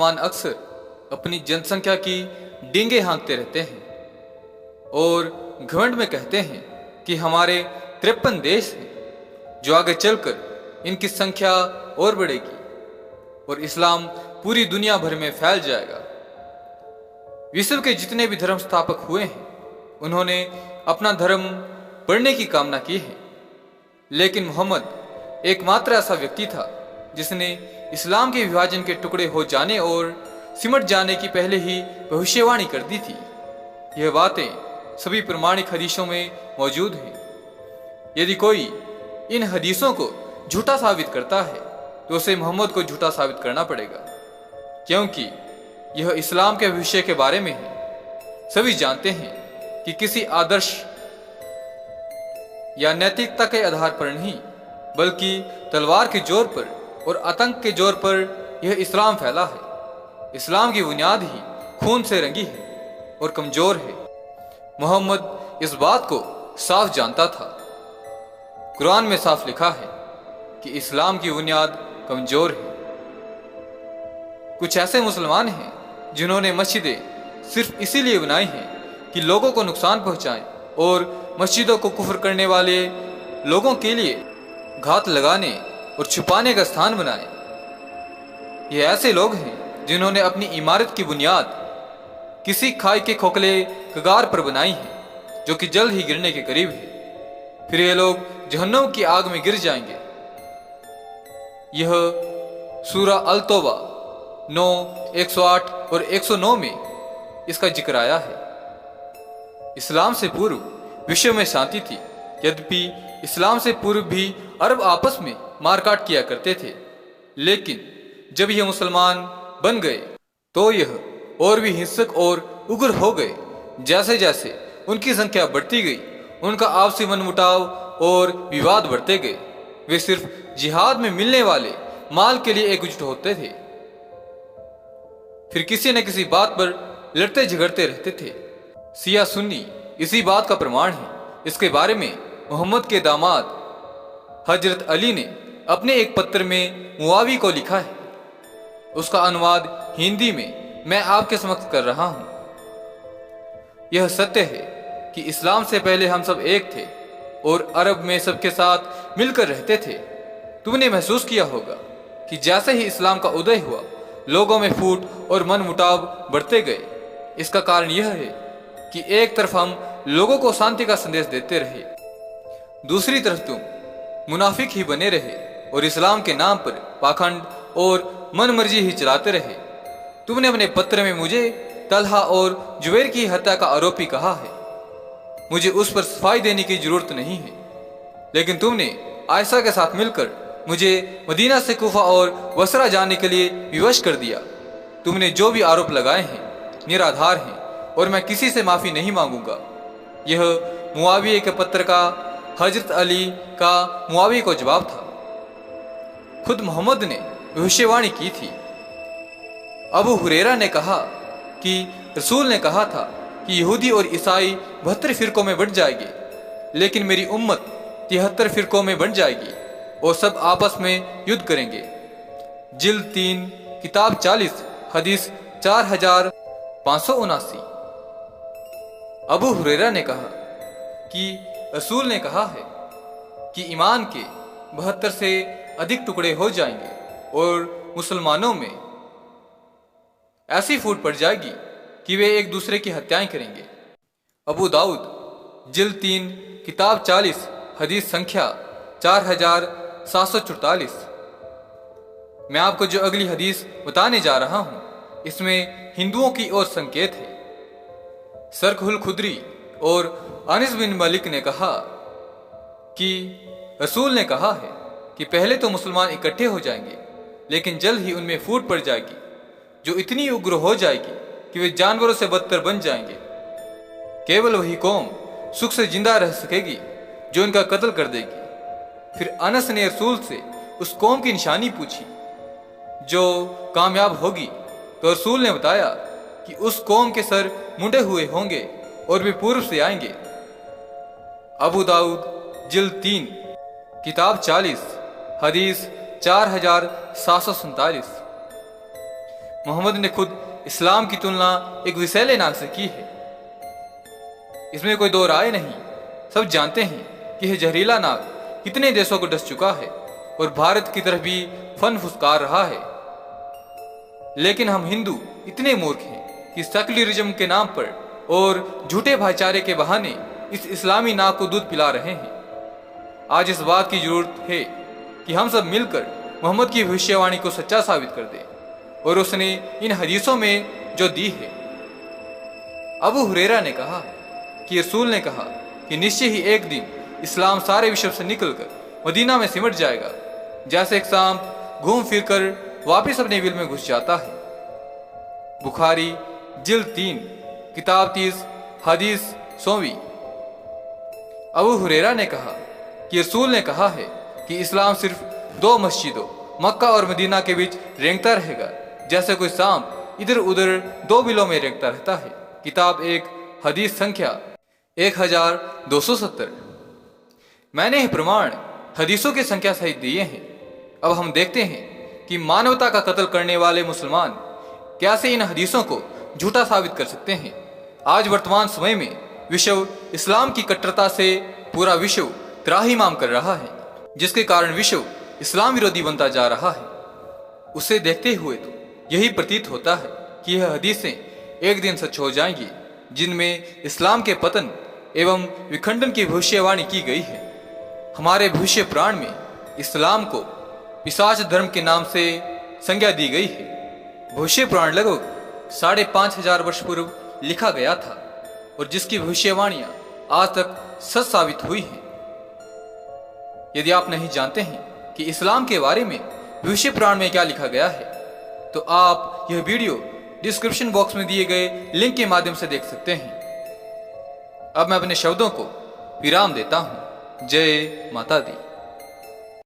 मुसलमान अक्सर अपनी जनसंख्या की डींगे हाँकते रहते हैं और घमंड में कहते हैं कि हमारे 53 देश हैं, जो आगे चलकर इनकी संख्या और बढ़ेगी और इस्लाम पूरी दुनिया भर में फैल जाएगा। विश्व के जितने भी धर्म स्थापक हुए हैं, उन्होंने अपना धर्म बढ़ने की कामना की है, लेकिन मोहम्मद एकमात्र ऐसा व्यक्ति था जिसने इस्लाम के विभाजन के टुकड़े हो जाने और सिमट जाने की पहले ही भविष्यवाणी कर दी थी। यह बातें सभी प्रमाणिक हदीसों में मौजूद हैं। यदि कोई इन हदीसों को झूठा साबित करता है तो उसे मोहम्मद को झूठा साबित करना पड़ेगा, क्योंकि यह इस्लाम के भविष्य के बारे में है। सभी जानते हैं कि किसी आदर्श या नैतिकता के आधार पर नहीं, बल्कि तलवार के जोर पर और आतंक के जोर पर यह इस्लाम फैला है। इस्लाम की बुनियाद ही खून से रंगी है और कमजोर है। मोहम्मद इस बात को साफ जानता था। कुरान में साफ लिखा है कि इस्लाम की बुनियाद कमजोर है। कुछ ऐसे मुसलमान हैं जिन्होंने मस्जिदें सिर्फ इसीलिए बनाई हैं कि लोगों को नुकसान पहुंचाएं और मस्जिदों को कुफ्र करने वाले लोगों के लिए घात लगाने और छुपाने का स्थान बनाएं। ये ऐसे लोग हैं जिन्होंने अपनी इमारत की बुनियाद किसी खाई के खोखले कगार पर बनाई है जो कि जल्द ही गिरने के करीब है। फिर ये लोग जहन्नम की आग में गिर जाएंगे। यह सूरा अल तौबा 9, 108 और 109 में इसका जिक्र आया है। इस्लाम से पूर्व विश्व में शांति थी, यद्यपि इस्लाम से पूर्व भी अरब आपस में मारकाट किया करते थे, लेकिन जब यह मुसलमान बन गए तो यह और भी हिंसक और उग्र हो गए। जैसे जैसे उनकी संख्या बढ़ती गई, उनका आपसी मनमुटाव और विवाद बढ़ते गए। वे सिर्फ जिहाद में मिलने वाले माल के लिए एकजुट होते थे, फिर किसी न किसी बात पर लड़ते झगड़ते रहते थे। सिया सुन्नी इसी बात का प्रमाण है। इसके बारे में मोहम्मद के दामाद हजरत अली ने अपने एक पत्र में मुआवी को लिखा है। उसका अनुवाद हिंदी में मैं आपके समक्ष कर रहा हूं। यह सत्य है कि इस्लाम से पहले हम सब एक थे और अरब में सबके साथ मिलकर रहते थे। तुमने महसूस किया होगा कि जैसे ही इस्लाम का उदय हुआ, लोगों में फूट और मन मुटाव बढ़ते गए। इसका कारण यह है कि एक तरफ हम लोगों को शांति का संदेश देते रहे, दूसरी तरफ तुम मुनाफिक ही बने रहे और इस्लाम के नाम पर पाखंड और मनमर्जी ही चलाते रहे। तुमने अपने पत्र में मुझे तलहा और जुबैर की हत्या का आरोपी कहा है। मुझे उस पर सफाई देने की जरूरत नहीं है, लेकिन तुमने आयशा के साथ मिलकर मुझे मदीना से कुफा और बसरा जाने के लिए विवश कर दिया। तुमने जो भी आरोप लगाए हैं निराधार हैं और मैं किसी से माफी नहीं मांगूंगा। यह मुआविया के पत्र का हजरत अली का मुआविया को जवाब था। खुद मोहम्मद ने भविष्यवाणी की थी। अबू हुरैरा ने कहा कि रसूल ने कहा था कि यहूदी और ईसाई 72 फिरकों में बढ़ जाएगी, लेकिन मेरी उम्मत 73 फिरकों में बढ़ जाएगी और सब आपस में युद्ध करेंगे। जिल्द 3 किताब 40 हदीस 4579। अबू हुरैरा ने कहा कि रसूल ने कहा है कि ईमान के 72 से अधिक टुकड़े हो जाएंगे और मुसलमानों में ऐसी फूट पड़ जाएगी कि वे एक दूसरे की हत्याएं करेंगे। अबू दाऊद जिल्द 3 किताब 40 हदीस संख्या 4744। मैं आपको जो अगली हदीस बताने जा रहा हूं, इसमें हिंदुओं की ओर संकेत है। सरखुल खुदरी और अनिस बिन मलिक ने कहा कि रसूल ने कहा है कि पहले तो मुसलमान इकट्ठे हो जाएंगे, लेकिन जल्द ही उनमें फूट पड़ जाएगी जो इतनी उग्र हो जाएगी कि वे जानवरों से बदतर बन जाएंगे। केवल वही कौम सुख से जिंदा रह सकेगी जो इनका कत्ल कर देगी। फिर अनस ने रसूल से उस कौम की निशानी पूछी जो कामयाब होगी, तो रसूल ने बताया कि उस कौम के सर मुंडे हुए होंगे और वे पूर्व से आएंगे। अबू दाऊद जिल्द 3 किताब 40 हदीस 4747। मोहम्मद ने खुद इस्लाम की तुलना एक विषैले नाग से की है। इसमें कोई दो राय नहीं, सब जानते हैं कि यह जहरीला नाग कितने देशों को डस चुका है और भारत की तरफ भी फन फुसकार रहा है। लेकिन हम हिंदू इतने मूर्ख हैं कि सेक्युलरिज्म के नाम पर और झूठे भाईचारे के बहाने इस इस्लामी नाग को दूध पिला रहे हैं। आज इस बात की जरूरत है कि हम सब मिलकर मोहम्मद की भविष्यवाणी को सच्चा साबित कर दें और उसने इन हदीसों में जो दी है। अबू हुरैरा ने कहा कि रसूल ने कहा कि निश्चय ही एक दिन इस्लाम सारे विश्व से निकलकर मदीना में सिमट जाएगा, जैसे एक सांप घूम फिर कर वापिस अपने बिल में घुस जाता है। बुखारी जिल्द 3 किताब 30 हदीस 100। अबू हुरैरा ने कहा कि रसूल ने कहा है कि इस्लाम सिर्फ 2 मस्जिदों मक्का और मदीना के बीच रेंगता रहेगा, जैसे कोई सांप इधर उधर 2 बिलों में रेंगता रहता है। किताब 1 हदीस संख्या 1270। मैंने यह प्रमाण हदीसों की संख्या सहित दिए हैं। अब हम देखते हैं कि मानवता का कत्ल करने वाले मुसलमान कैसे इन हदीसों को झूठा साबित कर सकते हैं। आज वर्तमान समय में विश्व इस्लाम की कट्टरता से पूरा विश्व त्राहिमाम कर रहा है, जिसके कारण विश्व इस्लाम विरोधी बनता जा रहा है। उसे देखते हुए तो यही प्रतीत होता है कि यह हदीसें एक दिन सच हो जाएंगी, जिनमें इस्लाम के पतन एवं विखंडन की भविष्यवाणी की गई है। हमारे भविष्य पुराण में इस्लाम को पिशाच धर्म के नाम से संज्ञा दी गई है। भविष्य पुराण लगभग 5500 वर्ष पूर्व लिखा गया था और जिसकी भविष्यवाणियां आज तक सच साबित हुई हैं। यदि आप नहीं जानते हैं कि इस्लाम के बारे में भविष्य पुराण में क्या लिखा गया है, तो आप यह वीडियो डिस्क्रिप्शन बॉक्स में दिए गए लिंक के माध्यम से देख सकते हैं। अब मैं अपने शब्दों को विराम देता हूं। जय माता दी।